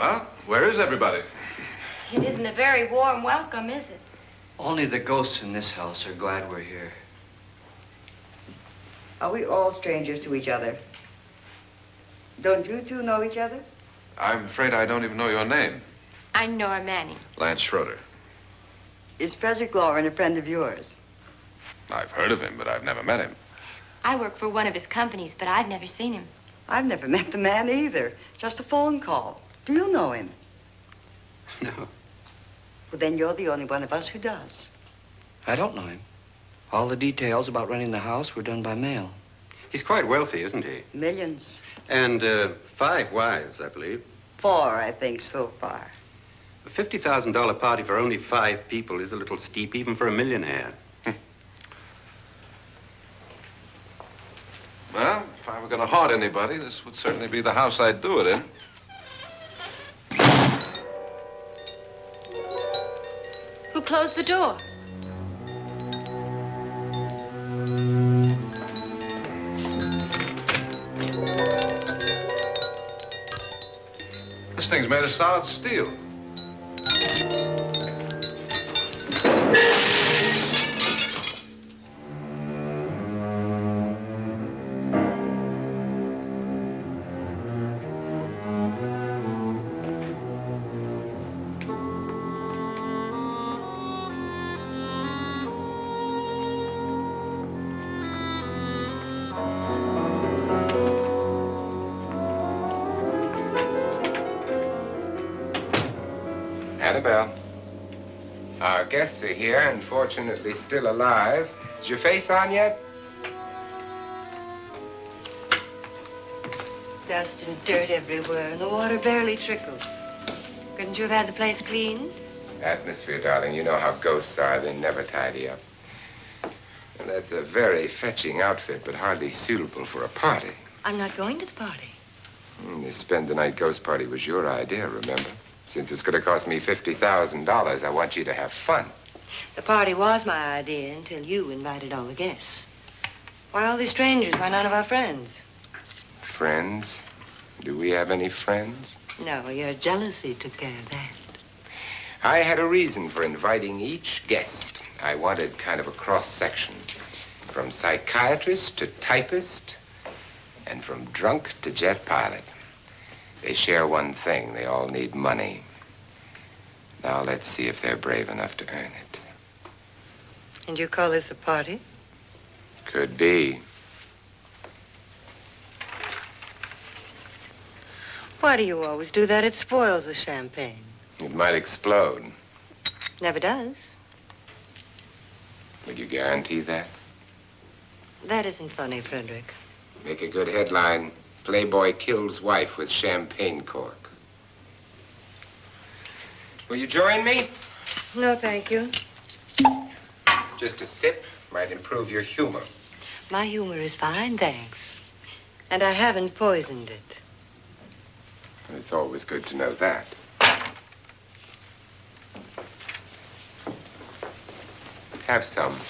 Well, where is everybody? It isn't a very warm welcome, is it? Only the ghosts in this house are glad we're here. Are we all strangers to each other? Don't you two know each other? I'm afraid I don't even know your name. I'm Nora Manning. Lance Schroeder. Is Frederick Loren a friend of yours? I've heard of him, but I've never met him. I work for one of his companies, but I've never seen him. I've never met the man either. Just a phone call. Do you know him? No, Well, then you're the only one of us who does. I don't know him. All the details about renting the house were done by mail. He's quite wealthy, isn't he? Millions. And 5 wives, I believe. 4, I think, so far. A $50,000 party for only 5 people is a little steep, even for a millionaire. Well, if I were going to haunt anybody, this would certainly be the house I'd do it in. Who closed the door? This thing's made of solid steel. Annabelle. Our guests are here, unfortunately still alive. Is your face on yet? Dust and dirt everywhere, and the water barely trickles. Couldn't you have had the place cleaned? Atmosphere, darling. You know how ghosts are. They never tidy up. And that's a very fetching outfit, but hardly suitable for a party. I'm not going to the party. The spend-the-night ghost party was your idea, remember? Since it's going to cost me $50,000, I want you to have fun. The party was my idea until you invited all the guests. Why all these strangers? Why none of our friends? Friends? Do we have any friends? No, your jealousy took care of that. I had a reason for inviting each guest. I wanted kind of a cross-section. From psychiatrist to typist, and from drunk to jet pilot. They share one thing. They all need money. Now let's see if they're brave enough to earn it. And you call this a party? Could be. Why do you always do that? It spoils the champagne. It might explode. Never does. Would you guarantee that? That isn't funny, Frederick. Make a good headline. Playboy kills wife with champagne cork. Will you join me? No, thank you. Just a sip might improve your humor. My humor is fine, thanks. And I haven't poisoned it. It's always good to know that. Have some.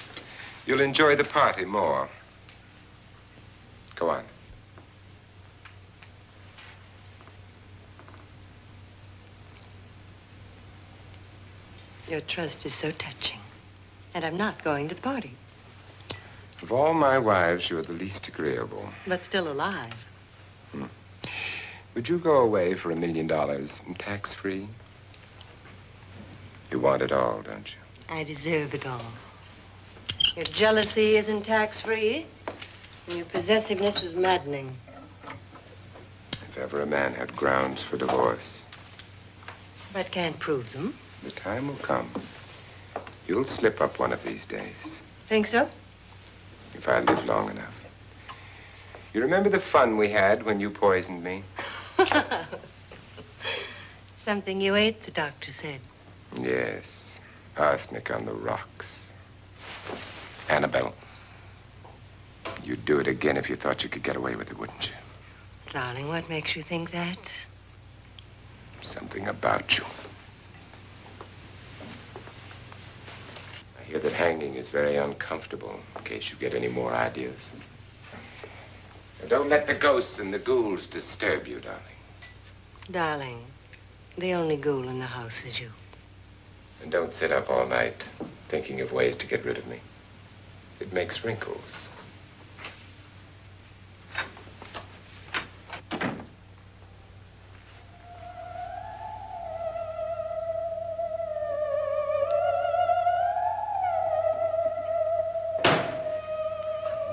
You'll enjoy the party more. Go on. Your trust is so touching. And I'm not going to the party. Of all my wives, you're the least agreeable. But still alive. Would you go away for $1 million and tax-free? You want it all, don't you? I deserve it all. Your jealousy isn't tax-free, and your possessiveness is maddening. If ever a man had grounds for divorce. But can't prove them. The time will come. You'll slip up one of these days. Think so? If I live long enough. You remember the fun we had when you poisoned me? Something you ate, the doctor said. Yes. Arsenic on the rocks. Annabelle, you'd do it again if you thought you could get away with it, wouldn't you? Darling, what makes you think that? Something about you. I hear that hanging is very uncomfortable, in case you get any more ideas. Now, don't let the ghosts and the ghouls disturb you, darling. Darling, The only ghoul in the house is you. And don't sit up all night thinking of ways to get rid of me. It makes wrinkles.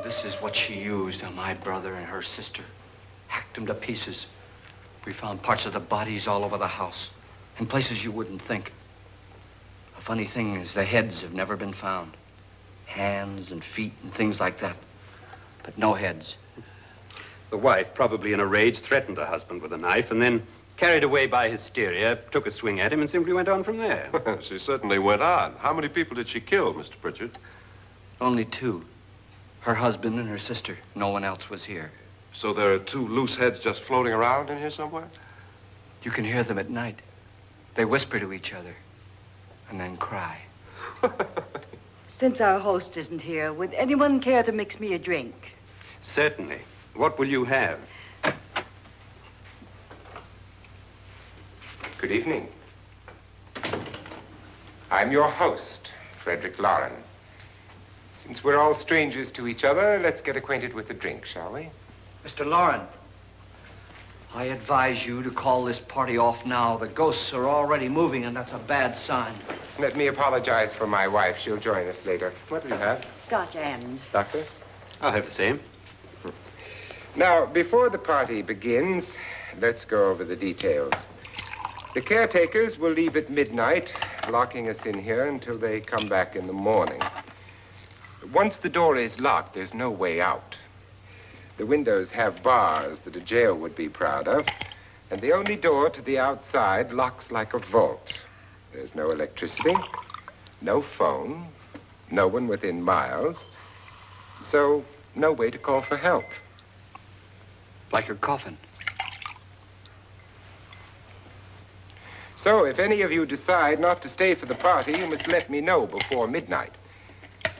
This is what she used on my brother and her sister. Hacked them to pieces. We found parts of the bodies all over the house, in places you wouldn't think. The funny thing is the heads have never been found. Hands and feet and things like that. But no heads. The wife, probably in a rage, threatened her husband with a knife and then, carried away by hysteria, took a swing at him and simply went on from there. She certainly went on. How many people did she kill, Mr. Pritchard? Only two. Her husband and her sister. No one else was here. So there are two loose heads just floating around in here somewhere? You can hear them at night. They whisper to each other and then cry. Since our host isn't here, would anyone care to mix me a drink? Certainly. What will you have? Good evening. I'm your host, Frederick Loren. Since we're all strangers to each other, let's get acquainted with a drink, shall we? Mr. Loren, I advise you to call this party off now. The ghosts are already moving, and that's a bad sign. Let me apologize for my wife. She'll join us later. What do you have? Scotch and. Doctor? I'll have the same. Now, before the party begins, let's go over the details. The caretakers will leave at midnight, locking us in here until they come back in the morning. Once the door is locked, there's no way out. The windows have bars that a jail would be proud of, and the only door to the outside locks like a vault. There's no electricity, no phone, no one within miles, so no way to call for help. Like a coffin. So if any of you decide not to stay for the party, you must let me know before midnight.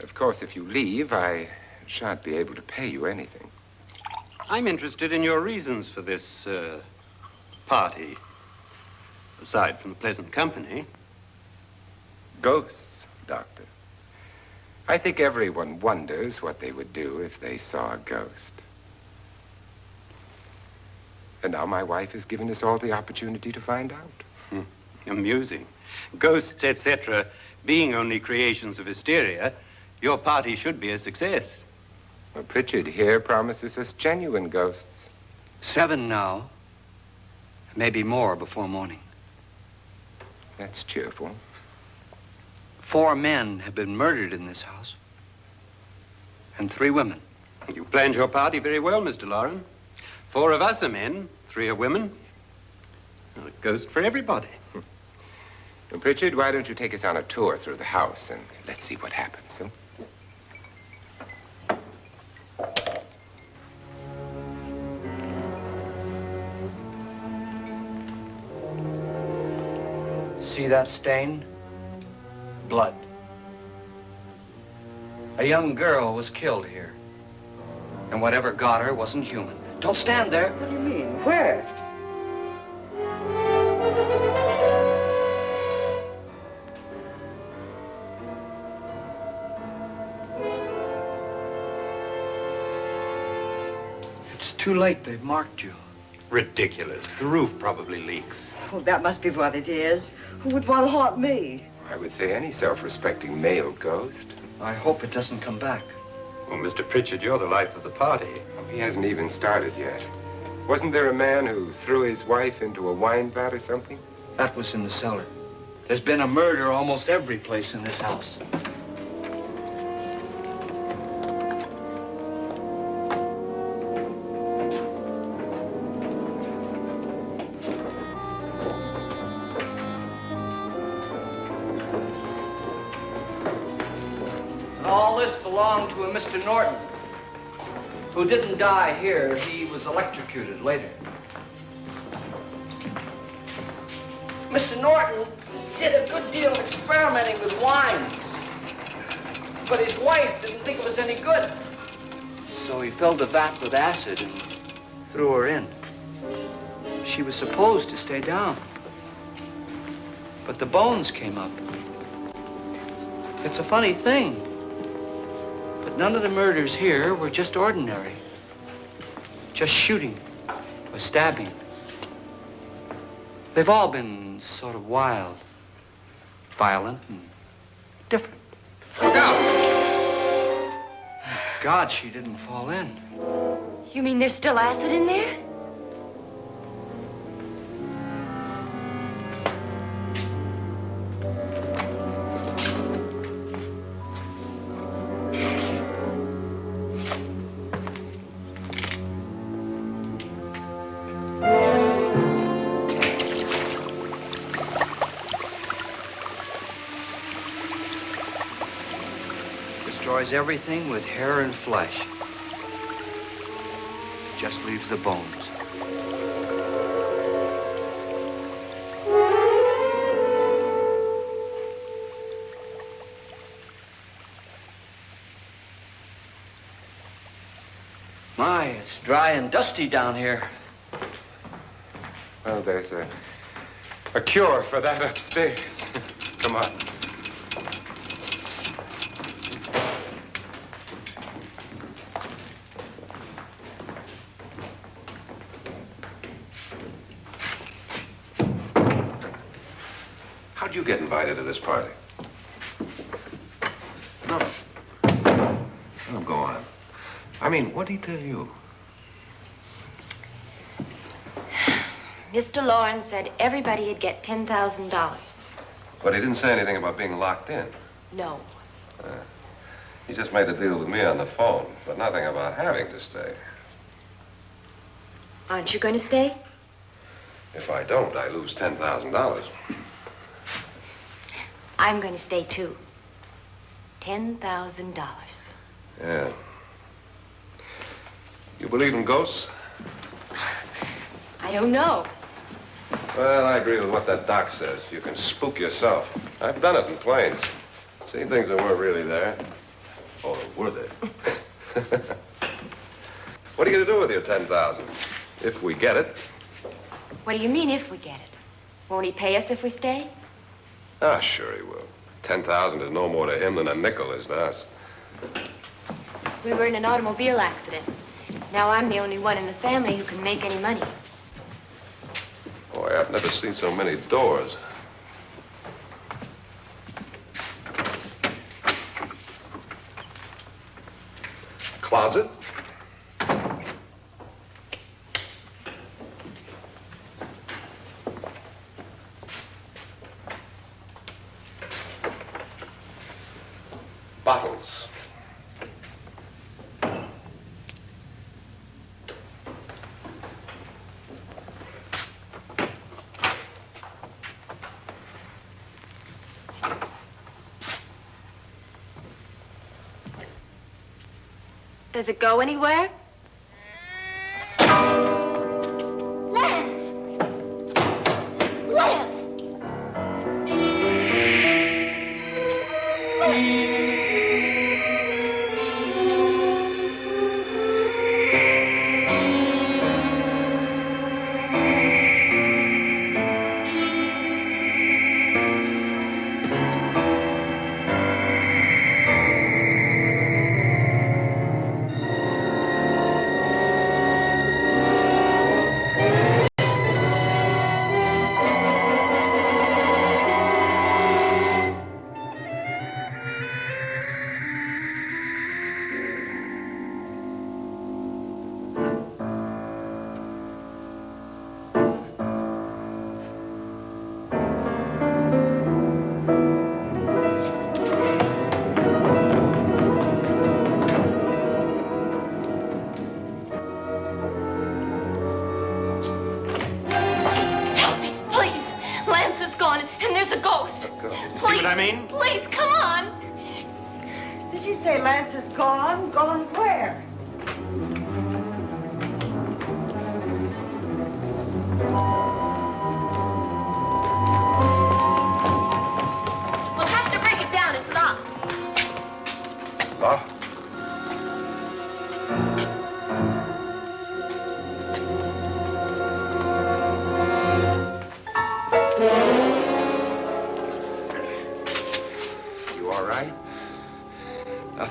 Of course, if you leave, I shan't be able to pay you anything. I'm interested in your reasons for this, party. Aside from the pleasant company. Ghosts, Doctor. I think everyone wonders what they would do if they saw a ghost. And now my wife has given us all the opportunity to find out. Amusing. Ghosts, etc., being only creations of hysteria, your party should be a success. Well, Pritchard here promises us genuine ghosts. 7 now. Maybe more before morning. That's cheerful. 4 men have been murdered in this house. And 3 women. You planned your party very well, Mr. Loren. 4 of us are men, 3 are women. Well, a ghost for everybody. Well, Pritchard, why don't you take us on a tour through the house and let's see what happens, huh? See that stain? Blood. A young girl was killed here. And whatever got her wasn't human. Don't stand there. What do you mean? Where? It's too late. They've marked you. Ridiculous. The roof probably leaks. Oh, that must be what it is. Who would want to haunt me? I would say any self-respecting male ghost. I hope it doesn't come back. Well, Mr. Pritchard, you're the life of the party. He hasn't even started yet. Wasn't there a man who threw his wife into a wine vat or something? That was in the cellar. There's been a murder almost every place in this house. All this belonged to a Mr. Norton, who didn't die here. He was electrocuted later. Mr. Norton did a good deal of experimenting with wines, but his wife didn't think it was any good. So he filled the vat with acid and threw her in. She was supposed to stay down. But the bones came up. It's a funny thing. But none of the murders here were just ordinary. Just shooting or stabbing. They've all been sort of wild, violent, and different. Look out! God, she didn't fall in. You mean there's still acid in there? Destroys everything with hair and flesh. Just leaves the bones. My, it's dry and dusty down here. Well, there's a cure for that upstairs. Come on. How'd you get invited to this party? No. Oh, go on. I mean, what did he tell you? Mr. Loren said everybody'd get $10,000. But he didn't say anything about being locked in. No. He just made the deal with me on the phone, but nothing about having to stay. Aren't you going to stay? If I don't, I lose $10,000. I'm going to stay, too. $10,000. Yeah. You believe in ghosts? I don't know. Well, I agree with what that doc says. You can spook yourself. I've done it in planes. Seen things that weren't really there. Or were they? What are you going to do with your $10,000? If we get it. What do you mean, if we get it? Won't he pay us if we stay? Ah, sure he will. 10,000 is no more to him than a nickel is to us. We were in an automobile accident. Now I'm the only one in the family who can make any money. Boy, I've never seen so many doors. Closet. Bottles. Does it go anywhere? Lance! Lance! Please, come on. Did she say Lance is gone? Gone where? We'll have to break it down. It's locked. Locked?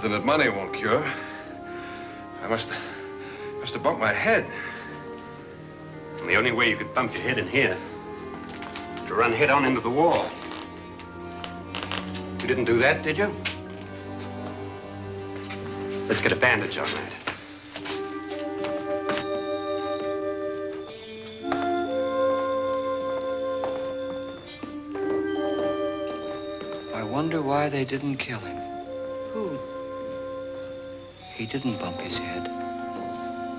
something that money won't cure. I must have bumped my head. And the only way you could bump your head in here is to run head on into the wall. You didn't do that, did you? Let's get a bandage on that. I wonder why they didn't kill him. Who? He didn't bump his head.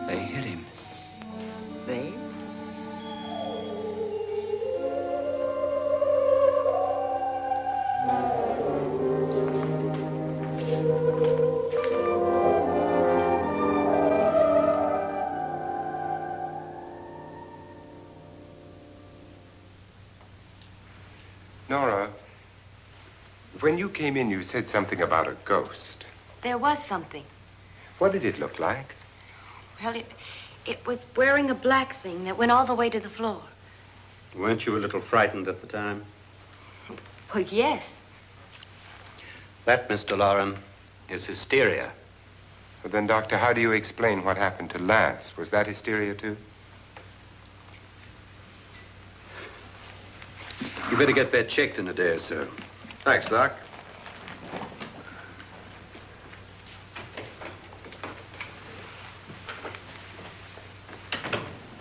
They hit him. They? Nora, when you came in, you said something about a ghost. There was something. What did it look like? Well, it was wearing a black thing that went all the way to the floor. Weren't you a little frightened at the time? Well, yes. That, Mr. Loren, is hysteria. Well, then, Doctor, how do you explain what happened to Lance? Was that hysteria, too? You better get that checked in a day or so. Thanks, Doc.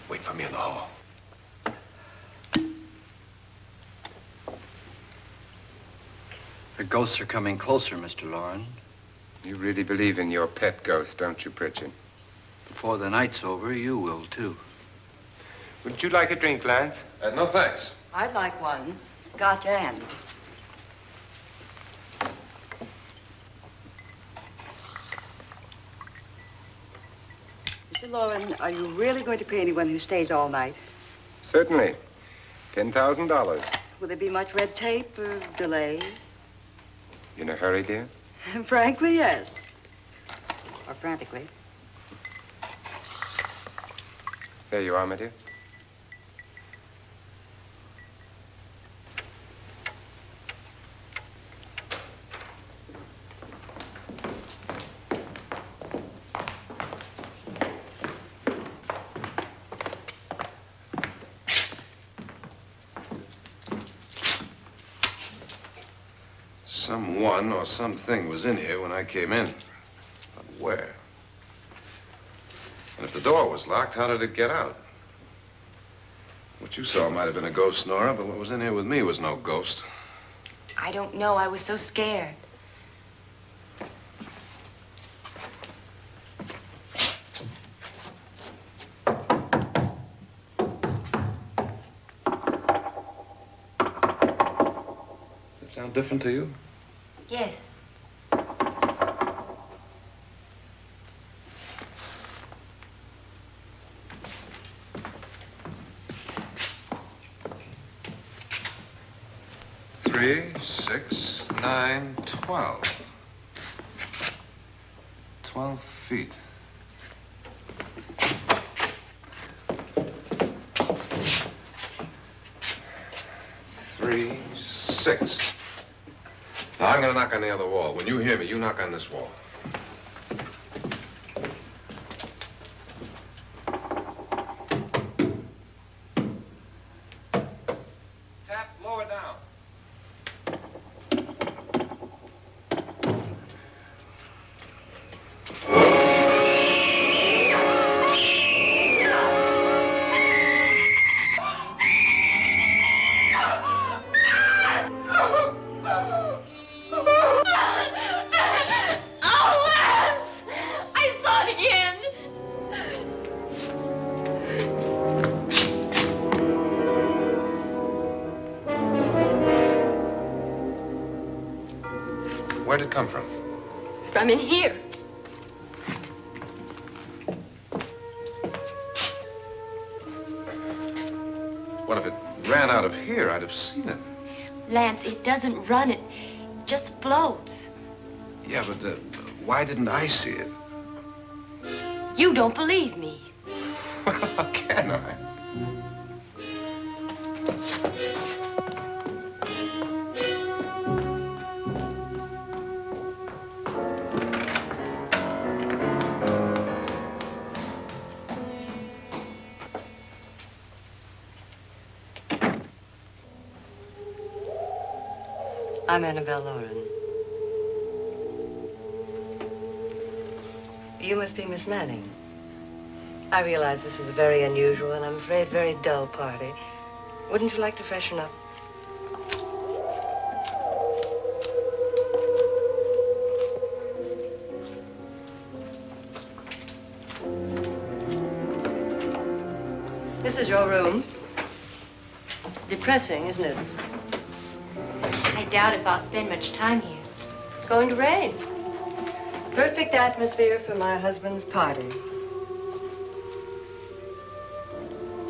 Wait for me in the hall. The ghosts are coming closer, Mr. Loren. You really believe in your pet ghost, don't you, Pritchard? Before the night's over, you will, too. Would you like a drink, Lance? No, thanks. I'd like one. Scotch and. Mr. Loren, are you really going to pay anyone who stays all night? Certainly. $10,000. Will there be much red tape or delay? You in a hurry, dear? Frankly, yes. Or frantically. There you are, my dear. Someone or something was in here when I came in. But where? And if the door was locked, how did it get out? What you saw might have been a ghost, Nora, but what was in here with me was no ghost. I don't know. I was so scared. Does it sound different to you? Yes. Three, 6, 9, 12. 12 feet. Three, 6. Now, I'm going to knock on the other wall. When you hear me, you knock on this wall. Tap lower down. Where'd it come from? From in here. What if it ran out of here? I'd have seen it. Lance, it doesn't run. It just floats. Yeah, but why didn't I see it? You don't believe me. Well, how can I? I'm Annabelle Loren. You must be Miss Manning. I realize this is a very unusual and I'm afraid very dull party. Wouldn't you like to freshen up? This is your room. Depressing, isn't it? I doubt if I'll spend much time here. It's going to rain. Perfect atmosphere for my husband's party.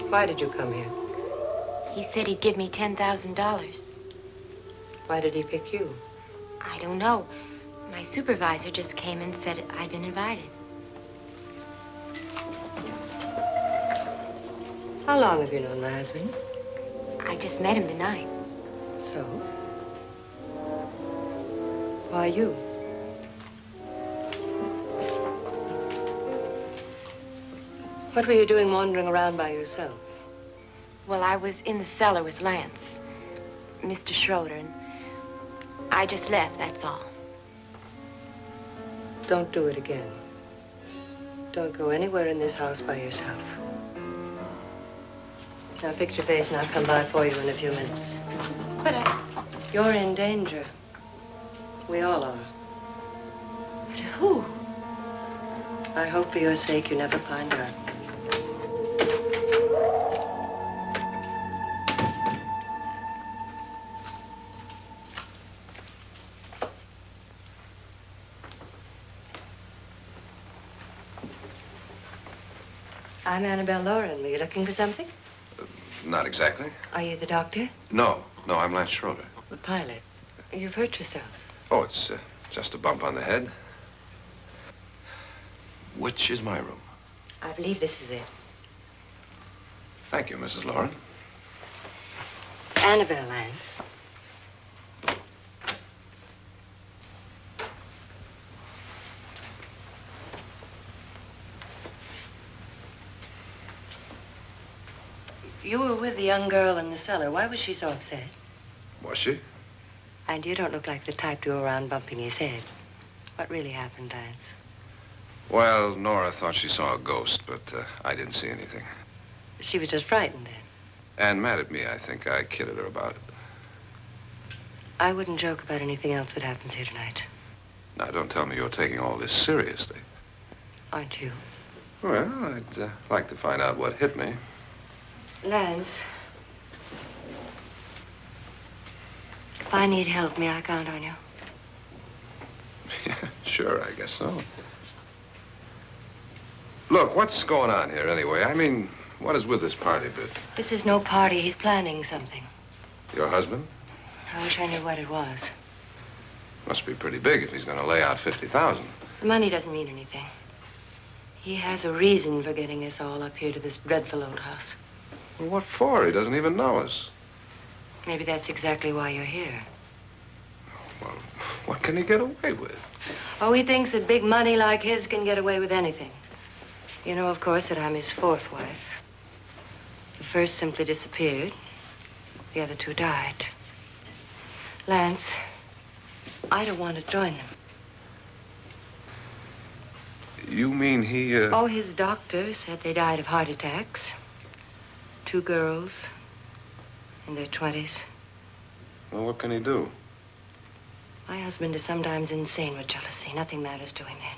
Why did you come here? He said he'd give me $10,000. Why did he pick you? I don't know. My supervisor just came and said I'd been invited. How long have you known my husband? I just met him tonight. So? Why you? What were you doing wandering around by yourself? Well, I was in the cellar with Lance, Mr. Schroeder, and I just left, that's all. Don't do it again. Don't go anywhere in this house by yourself. Now fix your face and I'll come by for you in a few minutes. But You're in danger. We all are. but who? I hope for your sake you never find out. I'm Annabelle Loren. Were you looking for something? Not exactly. Are you the doctor? No, I'm Lance Schroeder. The pilot. You've hurt yourself. Oh, it's just a bump on the head. Which is my room? I believe this is it. Thank you, Mrs. Loren. Annabelle Lance. You were with the young girl in the cellar. Why was she so upset? Was she? And you don't look like the type to go around bumping his head. What really happened, Lance? Well, Nora thought she saw a ghost, but I didn't see anything. She was just frightened then. And mad at me, I think. I kidded her about it. I wouldn't joke about anything else that happens here tonight. Now, don't tell me you're taking all this seriously. Aren't you? Well, I'd like to find out what hit me. Lance. If I need help, may I count on you? Yeah, sure, I guess so. Look, what's going on here anyway? I mean, what is with this party bit? This is no party. He's planning something. Your husband? I wish I knew what it was. Must be pretty big if he's going to lay out 50,000. The money doesn't mean anything. He has a reason for getting us all up here to this dreadful old house. Well, what for? He doesn't even know us. Maybe that's exactly why you're here. Well, what can he get away with? Oh, he thinks that big money like his can get away with anything. You know, of course, that I'm his fourth wife. The first simply disappeared. The other two died. Lance, I don't want to join them. You mean he, Oh, his doctor said they died of heart attacks. 2 girls in their 20s. Well, what can he do? My husband is sometimes insane with jealousy. Nothing matters to him then.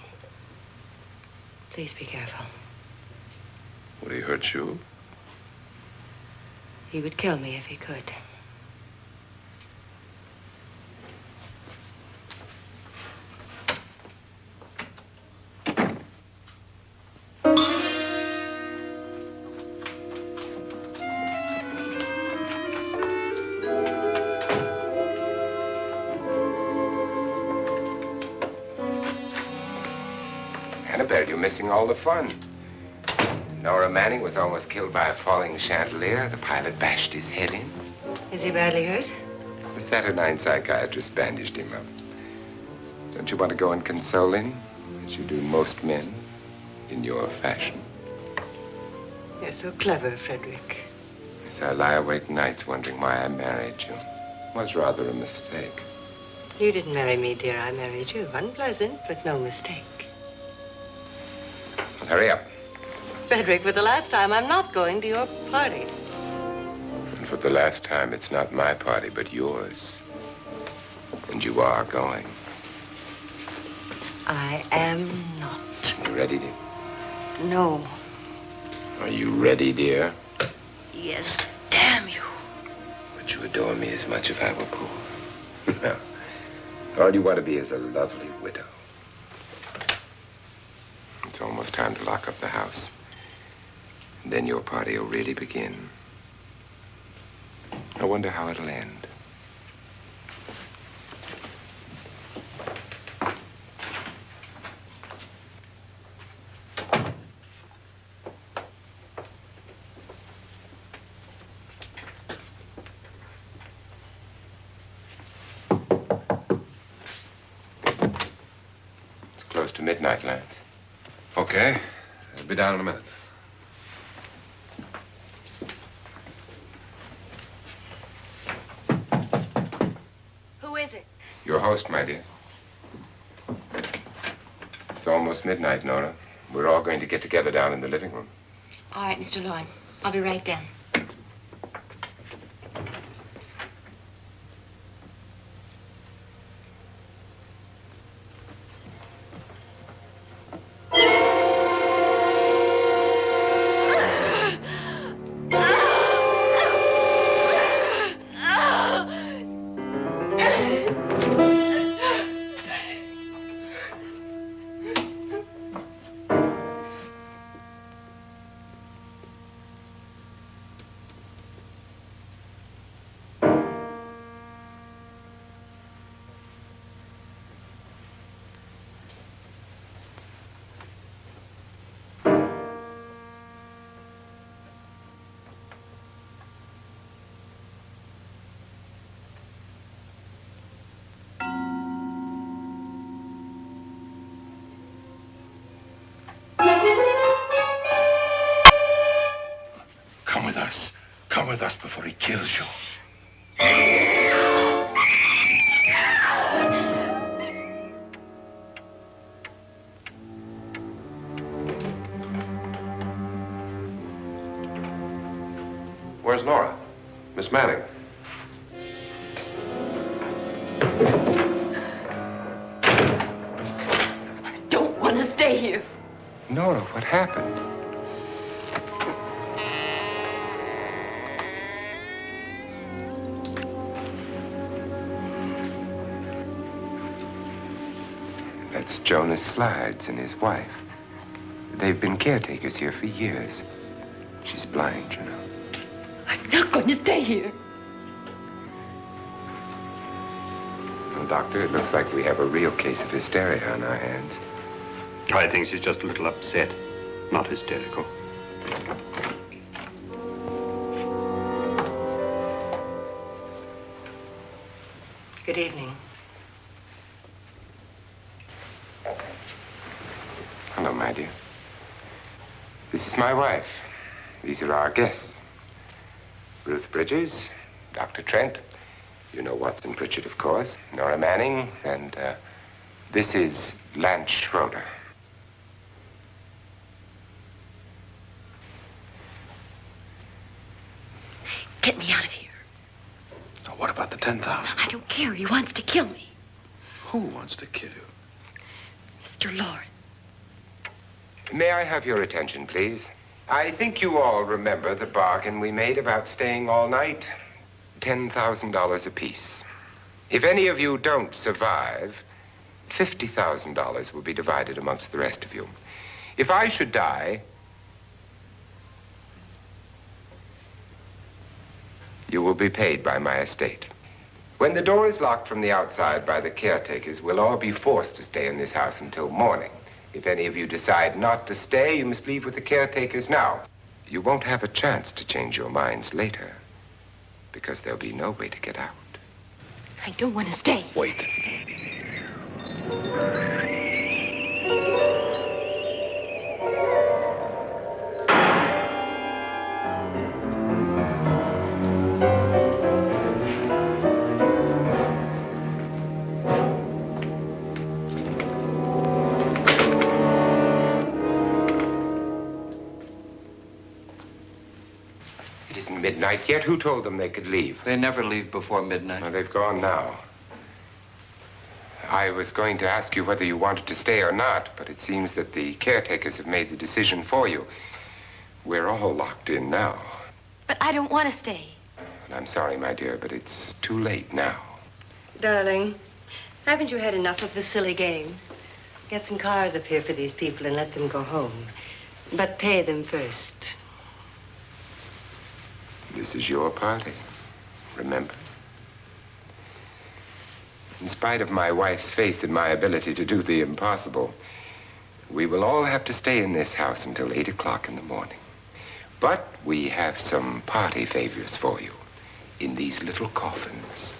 Please be careful. Would he hurt you? He would kill me if he could. Annabelle, you're missing all the fun. Nora Manning was almost killed by a falling chandelier. The pilot bashed his head in. Is he badly hurt? The Saturnine psychiatrist bandaged him up. Don't you want to go and console him, as you do most men, in your fashion? You're so clever, Frederick. Yes, I lie awake nights wondering why I married you. It was rather a mistake. You didn't marry me, dear. I married you. Unpleasant, but no mistake. Hurry up. Frederick, for the last time, I'm not going to your party. And for the last time, it's not my party, but yours. And you are going. I am not. You ready, dear? No. Are you ready, dear? Yes, damn you. Would you adore me as much if I were poor? No. All you want to be is a lovely widow. It's almost time to lock up the house. And then your party will really begin. I wonder how it'll end. It's close to midnight, Lance. Okay. I'll be down in a minute. Who is it? Your host, my dear. It's almost midnight, Nora. We're all going to get together down in the living room. All right, Mr. Loren. I'll be right down. Come with us. Come with us before he kills you. Where's Nora? Miss Manning. I don't want to stay here. Nora, what happened? That's Jonas Slides and his wife. They've been caretakers here for years. She's blind, you know. I'm not going to stay here. Well, Doctor, it looks like we have a real case of hysteria on our hands. I think she's just a little upset, not hysterical. Good evening. Hello, my dear. This is my wife. These are our guests. Ruth Bridgers, Dr. Trent. You know Watson Pritchard, of course. Nora Manning, and this is Lance Schroeder. Get me out of here. Now, what about the 10,000? I don't care. He wants to kill me. Who wants to kill you? Mr. Loren. May I have your attention, please? I think you all remember the bargain we made about staying all night. $10,000 apiece. If any of you don't survive, $50,000 will be divided amongst the rest of you. If I should die, you will be paid by my estate. When the door is locked from the outside by the caretakers, we'll all be forced to stay in this house until morning. If any of you decide not to stay, you must leave with the caretakers now. You won't have a chance to change your minds later, because there'll be no way to get out. I don't want to stay. Wait. It isn't midnight yet. Who told them they could leave? They never leave before midnight. Well, they've gone now. I was going to ask you whether you wanted to stay or not, but it seems that the caretakers have made the decision for you. We're all locked in now. But I don't want to stay. And I'm sorry, my dear, but it's too late now. Darling, haven't you had enough of the silly game? Get some cars up here for these people and let them go home. But pay them first. This is your party, remember? In spite of my wife's faith in my ability to do the impossible, we will all have to stay in this house until 8 o'clock in the morning. But we have some party favors for you in these little coffins.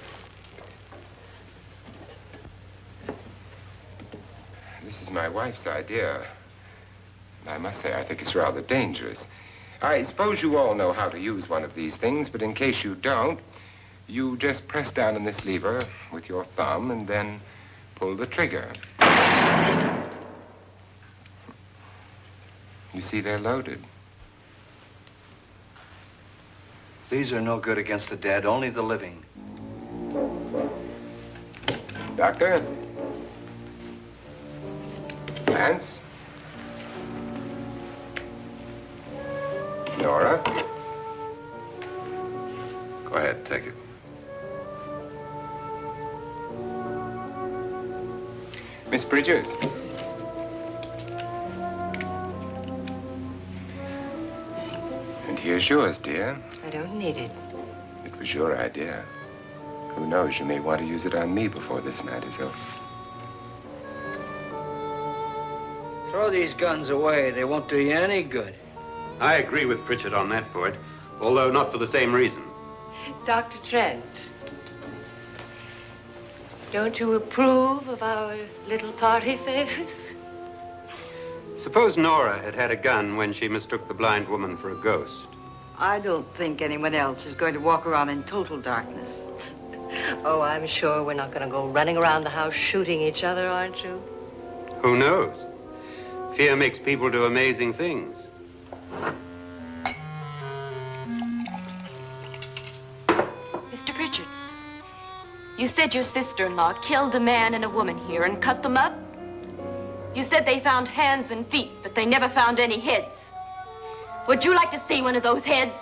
This is my wife's idea. I must say, I think it's rather dangerous. I suppose you all know how to use one of these things, but in case you don't, you just press down on this lever with your thumb and then pull the trigger. You see, they're loaded. These are no good against the dead, only the living. Doctor? Lance? Nora? Go ahead, take it. Miss Bridges? And here's yours, dear. I don't need it. It was your idea. Who knows, you may want to use it on me before this night is over. Throw these guns away. They won't do you any good. I agree with Pritchard on that point, although not for the same reason. Dr. Trent, don't you approve of our little party favors? Suppose Nora had had a gun when she mistook the blind woman for a ghost. I don't think anyone else is going to walk around in total darkness. Oh, I'm sure we're not going to go running around the house shooting each other, aren't you? Who knows? Fear makes people do amazing things. Mr. Pritchard, you said your sister-in-law killed a man and a woman here and cut them up? You said they found hands and feet, but they never found any heads. Would you like to see one of those heads?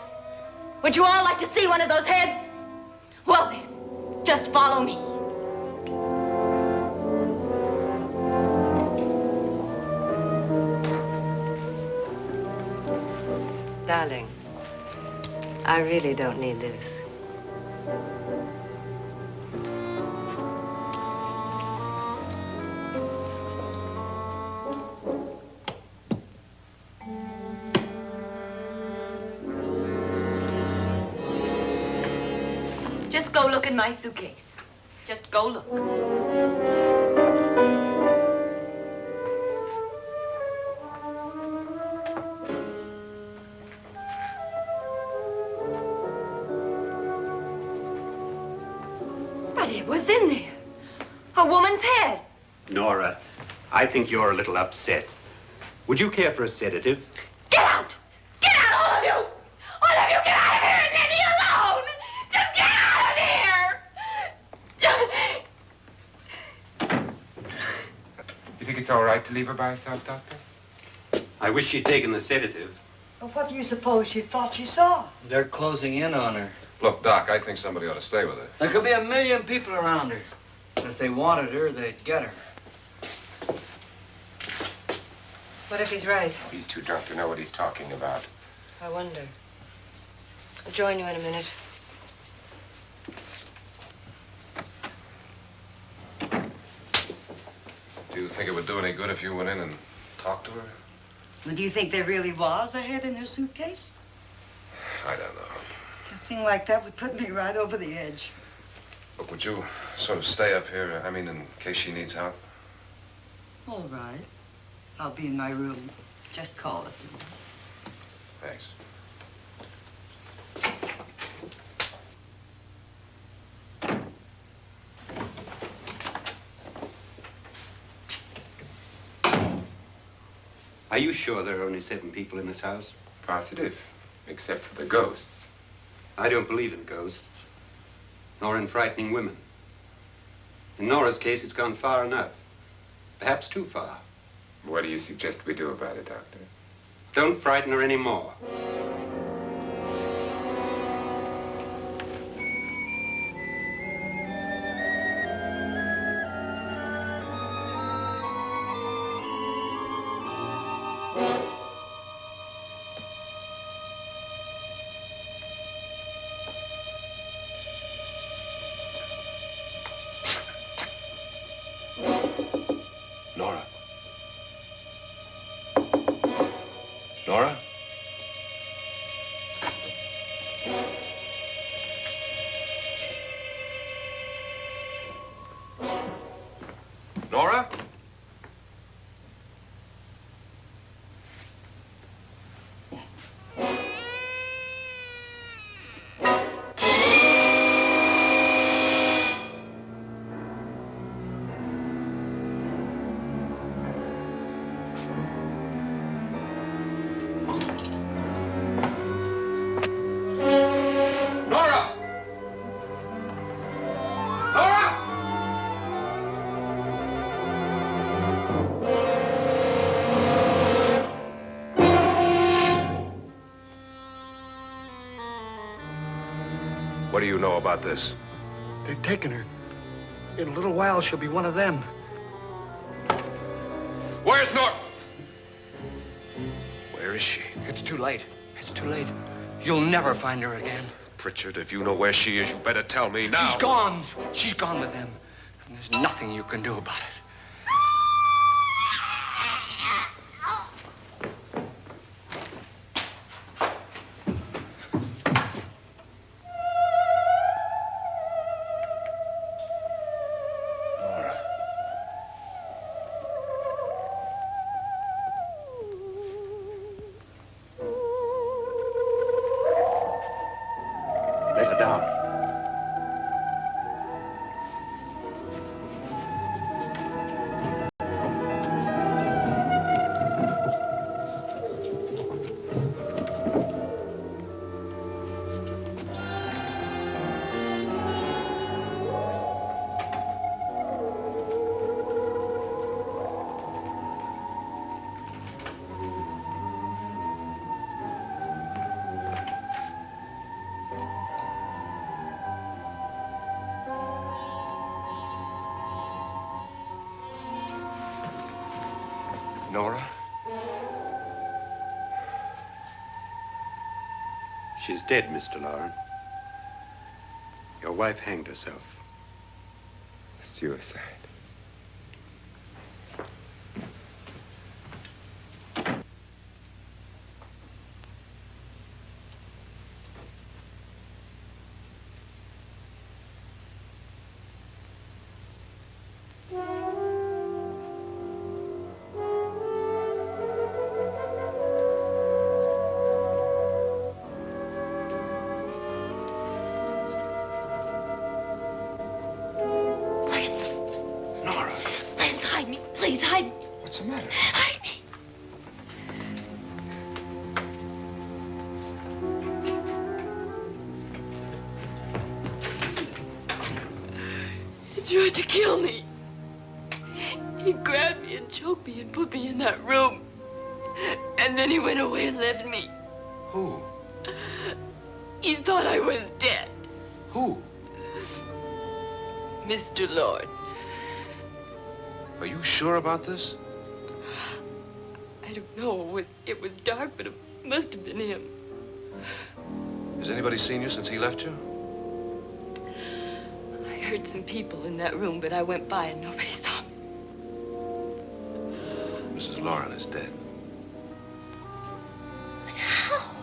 Would you all like to see one of those heads? Well then, just follow me. Darling, I really don't need this. Just go look in my suitcase. Just go look. But it was in there. A woman's head. Nora, I think you're a little upset. Would you care for a sedative? Get out! Get out, all of you! All of you, get out of here and leave me alone! Just get out of here! You think it's all right to leave her by herself, Doctor? I wish she'd taken the sedative. Well, what do you suppose she thought she saw? They're closing in on her. Look, Doc, I think somebody ought to stay with her. There could be 1 million people around her. But if they wanted her, they'd get her. What if he's right? He's too drunk to know what he's talking about. I wonder. I'll join you in a minute. Do you think it would do any good if you went in and talked to her? Well, do you think there really was a head in her suitcase? I don't know. A thing like that would put me right over the edge. Look, would you sort of stay up here, I mean, in case she needs help? All right. I'll be in my room. Just call if you want. Thanks. Are you sure there are only 7 people in this house? Positive, except for the ghosts. I don't believe in ghosts, nor in frightening women. In Nora's case, it's gone far enough. Perhaps too far. What do you suggest we do about it, Doctor? Don't frighten her anymore. Nora? Nora? Nora? What do you know about this? They've taken her. In a little while, she'll be one of them. Where's Nora? Where is she? It's too late. It's too late. You'll never find her again. Pritchard, if you know where she is, you better tell me now. She's gone. She's gone with them. And there's nothing you can do about it. Let her down. Nora? She's dead, Mr. Loren. Your wife hanged herself. Suicide. Please, hide me. What's the matter? Hide me. He tried to kill me. He grabbed me and choked me and put me in that room. And then he went away and left me. Who? He thought I was dead. Who? Mr. Lord. Are you sure about this? I don't know. It was dark, but it must have been him. Has anybody seen you since he left you? I heard some people in that room, but I went by and nobody saw me. Mrs. Loren is dead. But how?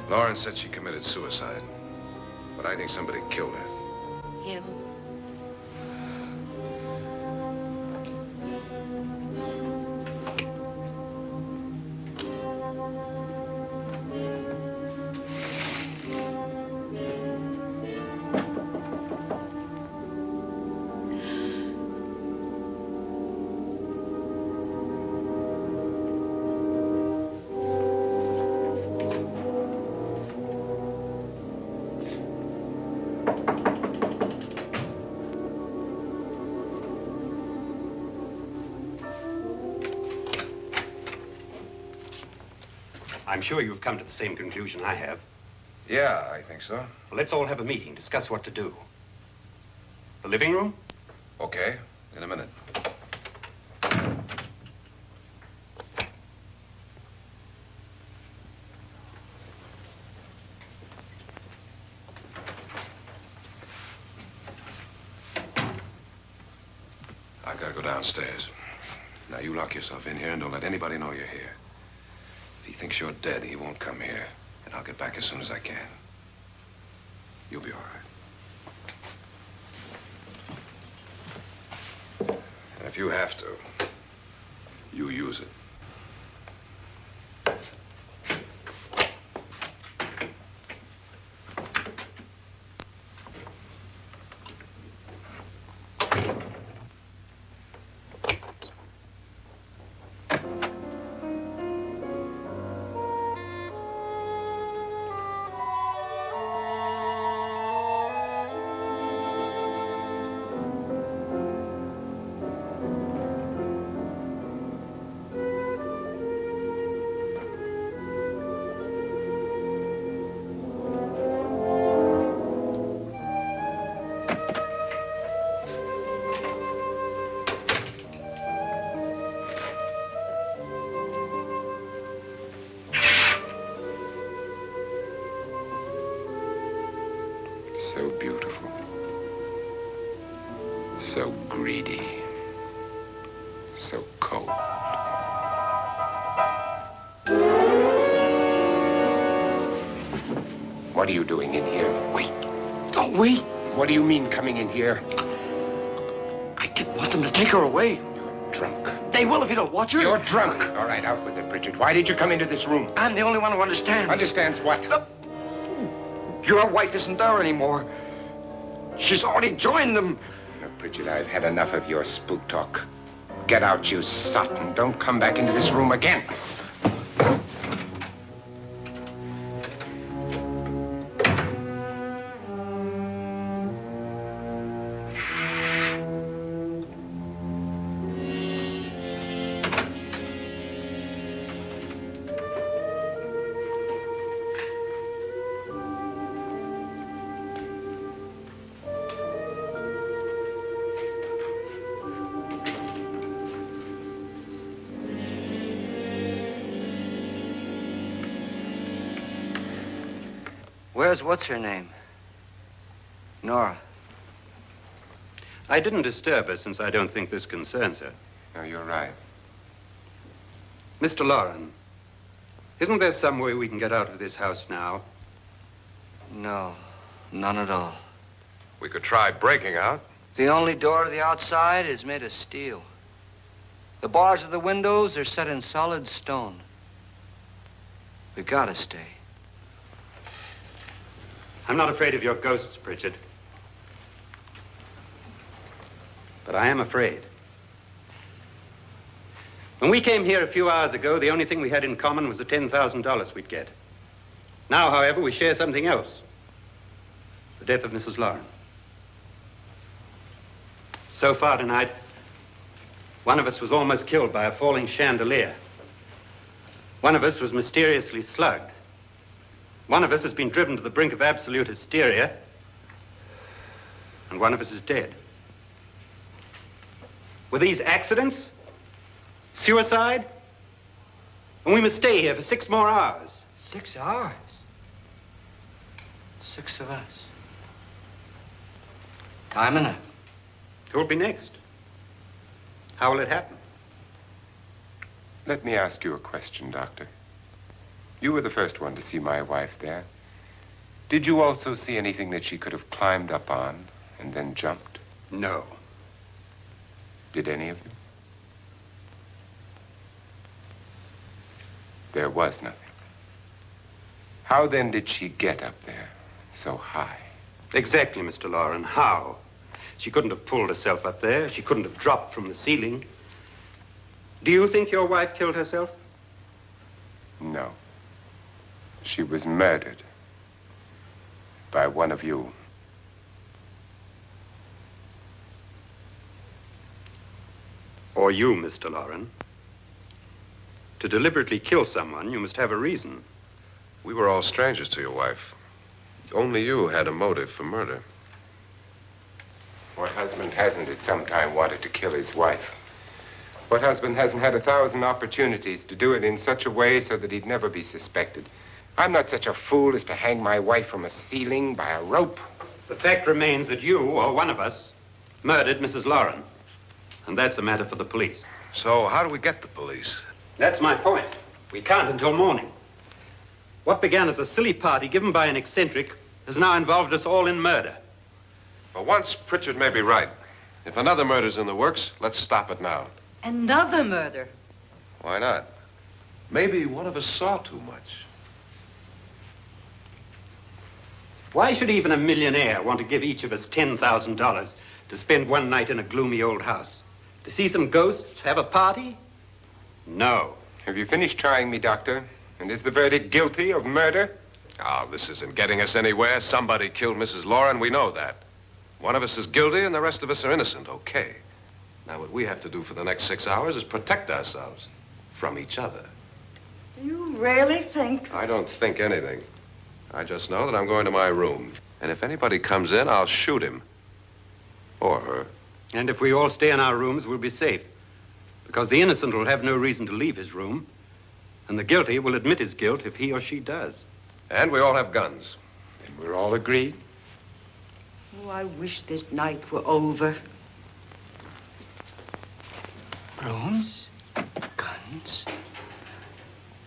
Loren said she committed suicide, but I think somebody killed her. Him? I'm sure you've come to the same conclusion I have. Yeah, I think so. Well, let's all have a meeting, discuss what to do. The living room? Okay, in a minute. I gotta go downstairs. Now, you lock yourself in here and don't let anybody know you're here. If he thinks you're dead, he won't come here. And I'll get back as soon as I can. You'll be all right. And if you have to, you use it. So beautiful. So greedy. So cold. What are you doing in here? Wait. Don't wait. What do you mean coming in here? I didn't want them to take her away. You're drunk. They will if you don't watch her. You're drunk. All right, out with it, Bridget. Why did you come into this room? I'm the only one who understands. Understands what? Your wife isn't there anymore. She's already joined them. Look, Bridget, I've had enough of your spook talk. Get out, you sot, and don't come back into this room again. Where's what's-her-name? Nora. I didn't disturb her since I don't think this concerns her. No, you're right. Mr. Loren, isn't there some way we can get out of this house now? No, none at all. We could try breaking out. The only door to the outside is made of steel. The bars of the windows are set in solid stone. We gotta stay. I'm not afraid of your ghosts, Bridget. But I am afraid. When we came here a few hours ago, the only thing we had in common was the $10,000 we'd get. Now, however, we share something else. The death of Mrs. Loren. So far tonight, one of us was almost killed by a falling chandelier. One of us was mysteriously slugged. One of us has been driven to the brink of absolute hysteria. And one of us is dead. Were these accidents? Suicide? And we must stay here for 6 more hours. 6 hours? 6 of us. Time enough. Who'll be next? How will it happen? Let me ask you a question, Doctor. You were the first one to see my wife there. Did you also see anything that she could have climbed up on and then jumped? No. Did any of you? There was nothing. How then did she get up there so high? Exactly, Mr. Loren. How? She couldn't have pulled herself up there. She couldn't have dropped from the ceiling. Do you think your wife killed herself? No. She was murdered by one of you. Or you, Mr. Loren. To deliberately kill someone, you must have a reason. We were all strangers to your wife. Only you had a motive for murder. What husband hasn't at some time wanted to kill his wife? What husband hasn't had 1,000 opportunities to do it in such a way so that he'd never be suspected? I'm not such a fool as to hang my wife from a ceiling by a rope. The fact remains that you, or one of us, murdered Mrs. Loren. And that's a matter for the police. So how do we get the police? That's my point. We can't until morning. What began as a silly party given by an eccentric has now involved us all in murder. For once, Pritchard may be right. If another murder's in the works, let's stop it now. Another murder? Why not? Maybe one of us saw too much. Why should even a millionaire want to give each of us $10,000 to spend one night in a gloomy old house? To see some ghosts, have a party? No. Have you finished trying me, Doctor? And is the verdict guilty of murder? Oh, this isn't getting us anywhere. Somebody killed Mrs. Loren. We know that. One of us is guilty and the rest of us are innocent. Okay. Now, what we have to do for the next 6 hours is protect ourselves from each other. Do you really think? I don't think anything. I just know that I'm going to my room. And if anybody comes in, I'll shoot him. Or her. And if we all stay in our rooms, we'll be safe. Because the innocent will have no reason to leave his room. And the guilty will admit his guilt if he or she does. And we all have guns. And we're all agreed? Oh, I wish this night were over. Rooms? Guns?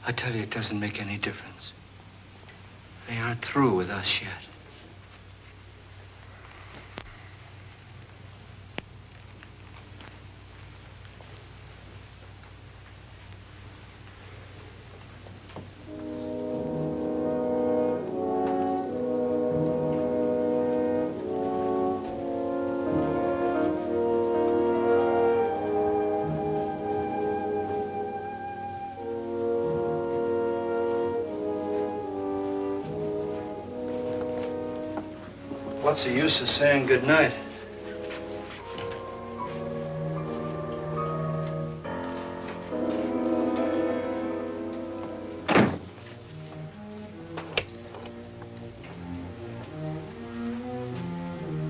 I tell you, it doesn't make any difference. They aren't through with us yet. What's the use of saying good night?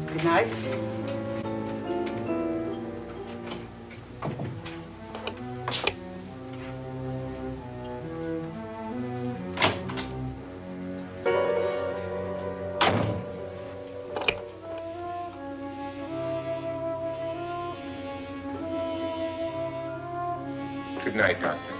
Good night. Good night, Doctor.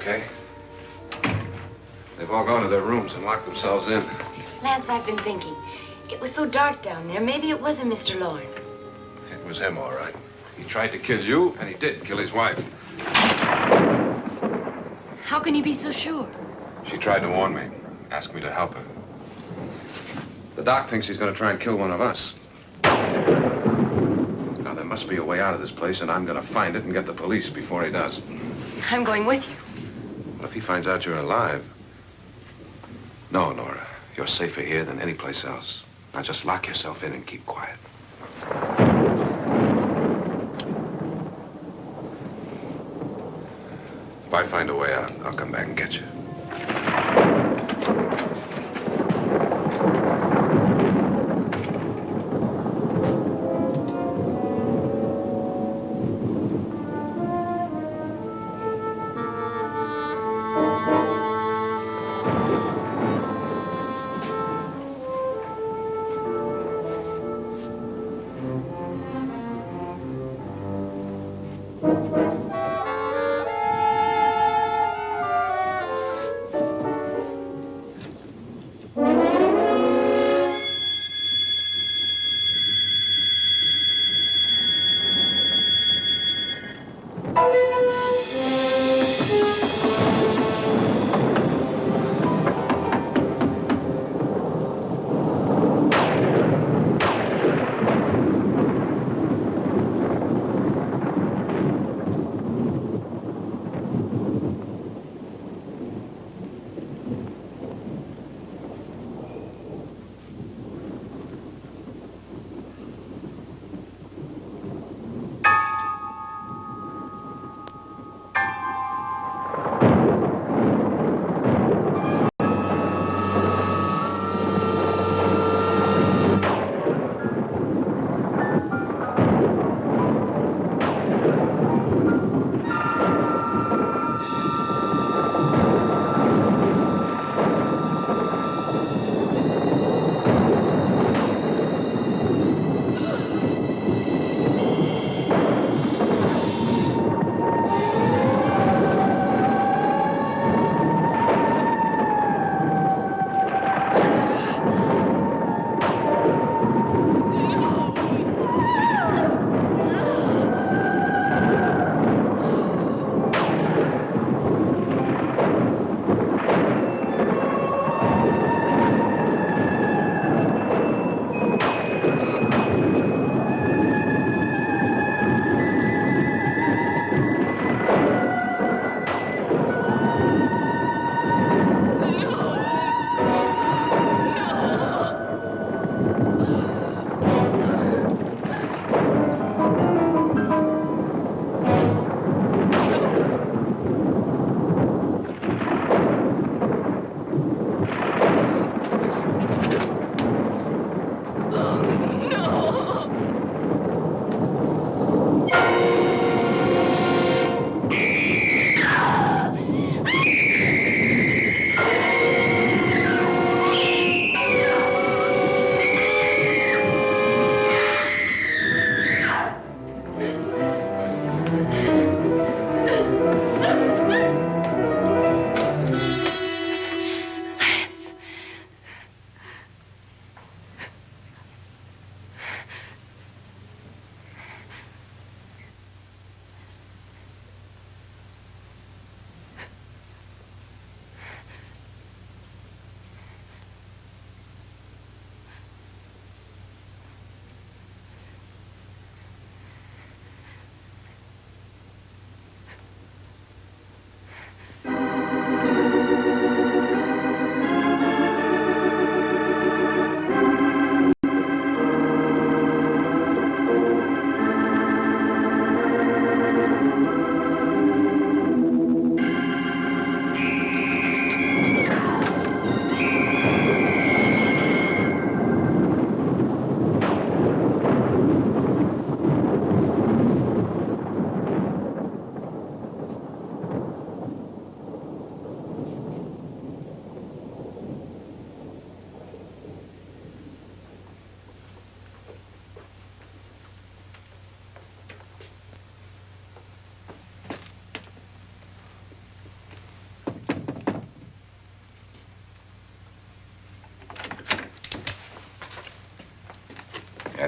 okay? They've all gone to their rooms and locked themselves in. Lance, I've been thinking. It was so dark down there. Maybe it wasn't Mr. Loren. It was him, all right. He tried to kill you, and he did kill his wife. How can you be so sure? She tried to warn me, asked me to help her. The doc thinks he's going to try and kill one of us. Now, there must be a way out of this place, and I'm going to find it and get the police before he does. I'm going with you. Well, if he finds out you're alive... No, Nora. You're safer here than any place else. Now, just lock yourself in and keep quiet. If I find a way out, I'll come back and get you.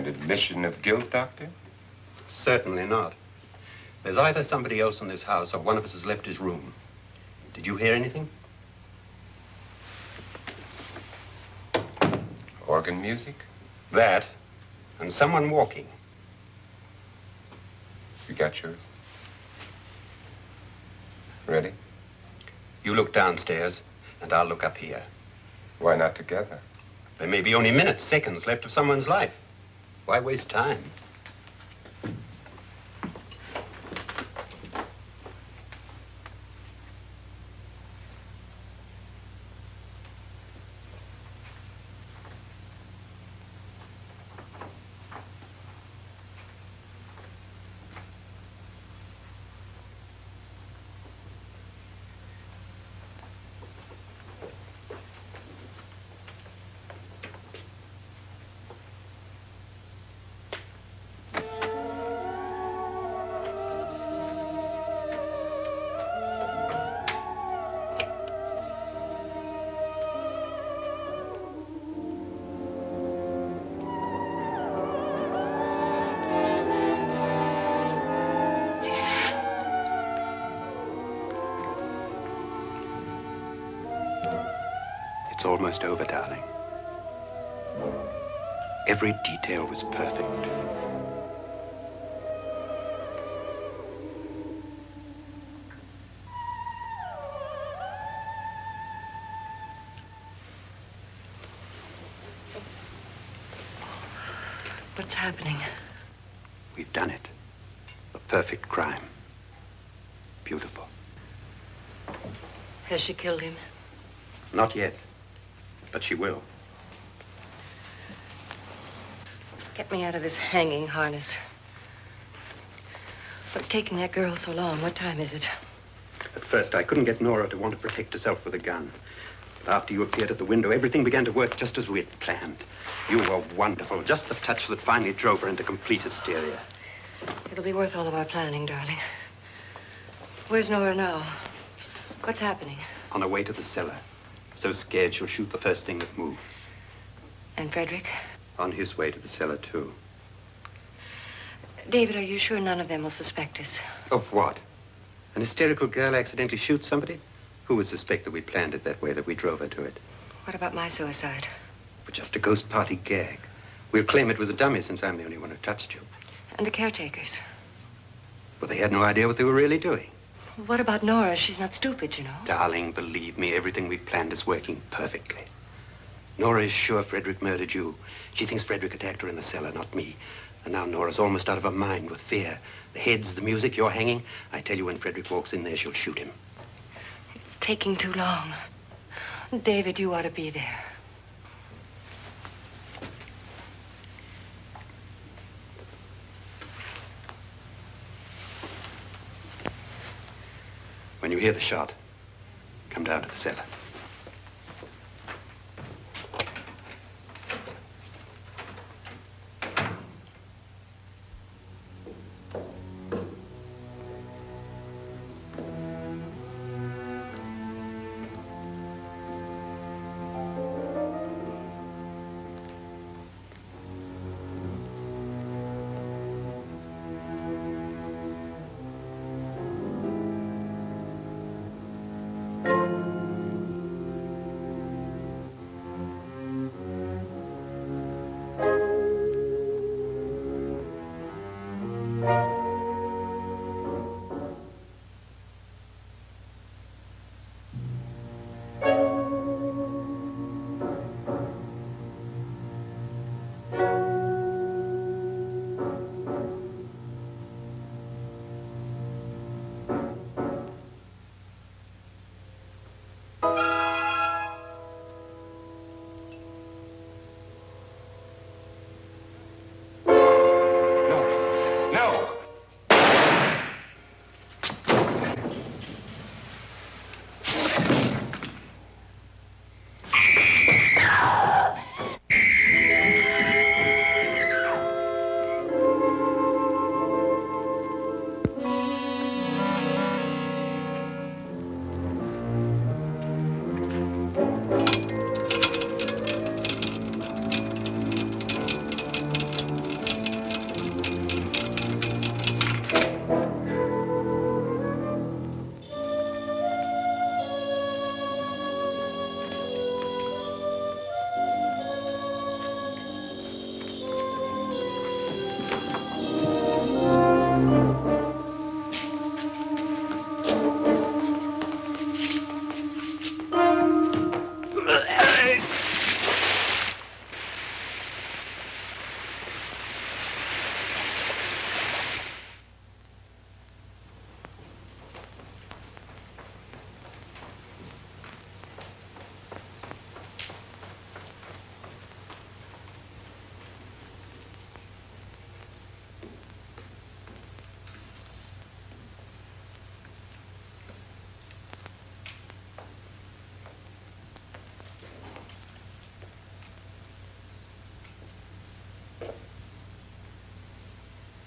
An admission of guilt, Doctor? Certainly not. There's either somebody else in this house or one of us has left his room. Did you hear anything? Organ music? That, and someone walking. You got yours? Ready? You look downstairs, and I'll look up here. Why not together? There may be only minutes, seconds left of someone's life. Why waste time? It's almost over, darling. Every detail was perfect. What's happening? We've done it. A perfect crime. Beautiful. Has she killed him? Not yet, but she will. Get me out of this hanging harness. What's taking that girl so long? What time is it? At first, I couldn't get Nora to want to protect herself with a gun. But after you appeared at the window, everything began to work just as we had planned. You were wonderful. Just the touch that finally drove her into complete hysteria. It'll be worth all of our planning, darling. Where's Nora now? What's happening? On her way to the cellar. So scared she'll shoot the first thing that moves. And Frederick? On his way to the cellar, too. David, are you sure none of them will suspect us? Of what? An hysterical girl accidentally shoots somebody? Who would suspect that we planned it that way, that we drove her to it? What about my suicide? But just a ghost party gag. We'll claim it was a dummy since I'm the only one who touched you. And the caretakers? Well, they had no idea what they were really doing. What about Nora? She's not stupid, you know. Darling, believe me, everything we planned is working perfectly. Nora is sure Frederick murdered you. She thinks Frederick attacked her in the cellar, not me. And now Nora's almost out of her mind with fear. The heads, the music, you're hanging. I tell you, when Frederick walks in there, she'll shoot him. It's taking too long. David, you ought to be there. When you hear the shot, come down to the cellar.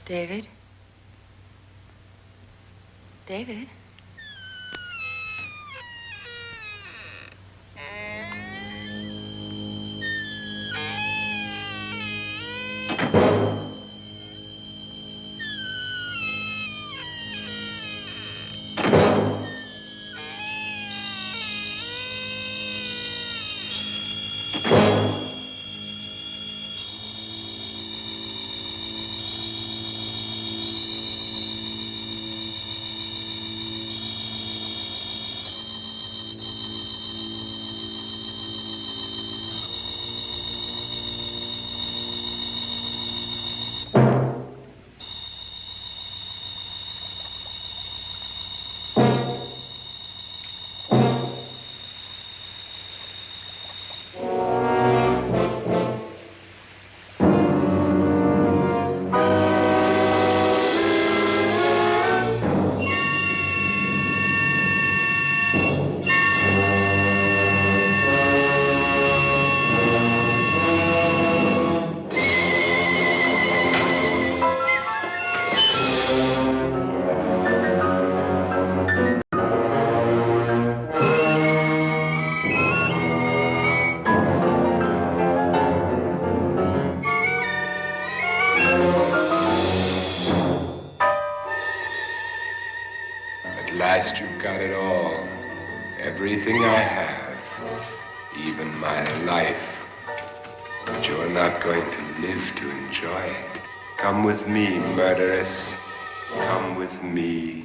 David? David? At last you've got it all. Everything I have. Even my life. But you're not going to live to enjoy it. Come with me, murderess. Come with me.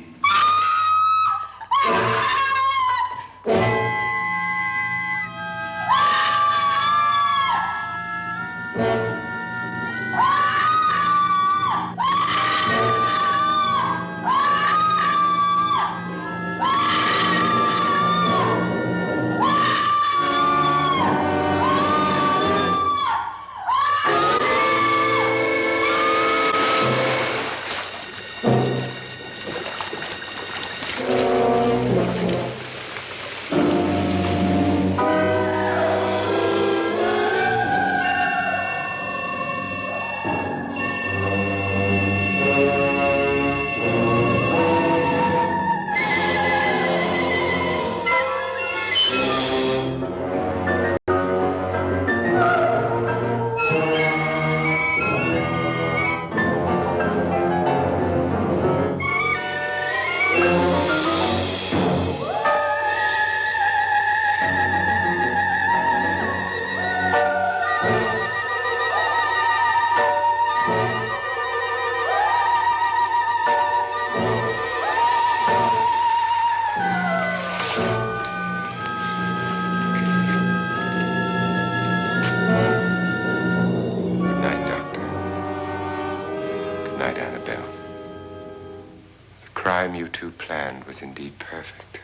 You two planned was indeed perfect.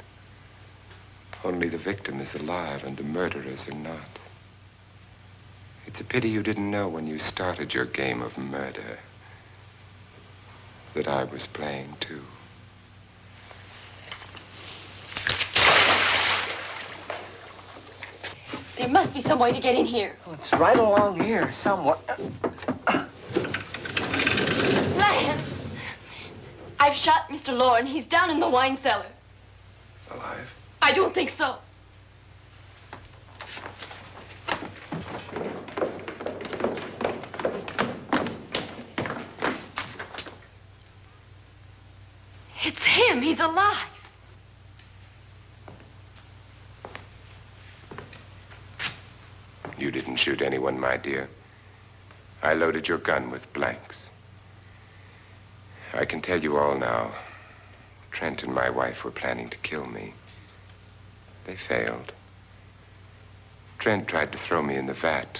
Only the victim is alive and the murderers are not. It's a pity you didn't know when you started your game of murder that I was playing too. There must be some way to get in here. Oh, it's right along here somewhere. Lance! I've shot Mr. Loren. He's down in the wine cellar. Alive? I don't think so. It's him. He's alive. You didn't shoot anyone, my dear. I loaded your gun with blanks. I can tell you all now. Trent and my wife were planning to kill me. They failed. Trent tried to throw me in the vat.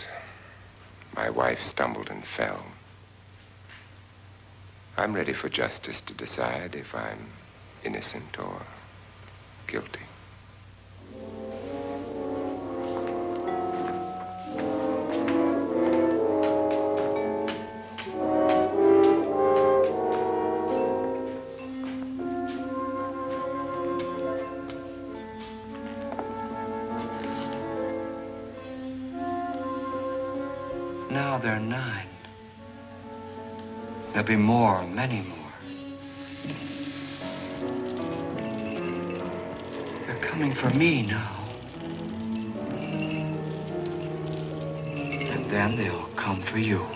My wife stumbled and fell. I'm ready for justice to decide if I'm innocent or guilty. Now they're 9. There'll be more, many more. They're coming for me now. And then they'll come for you.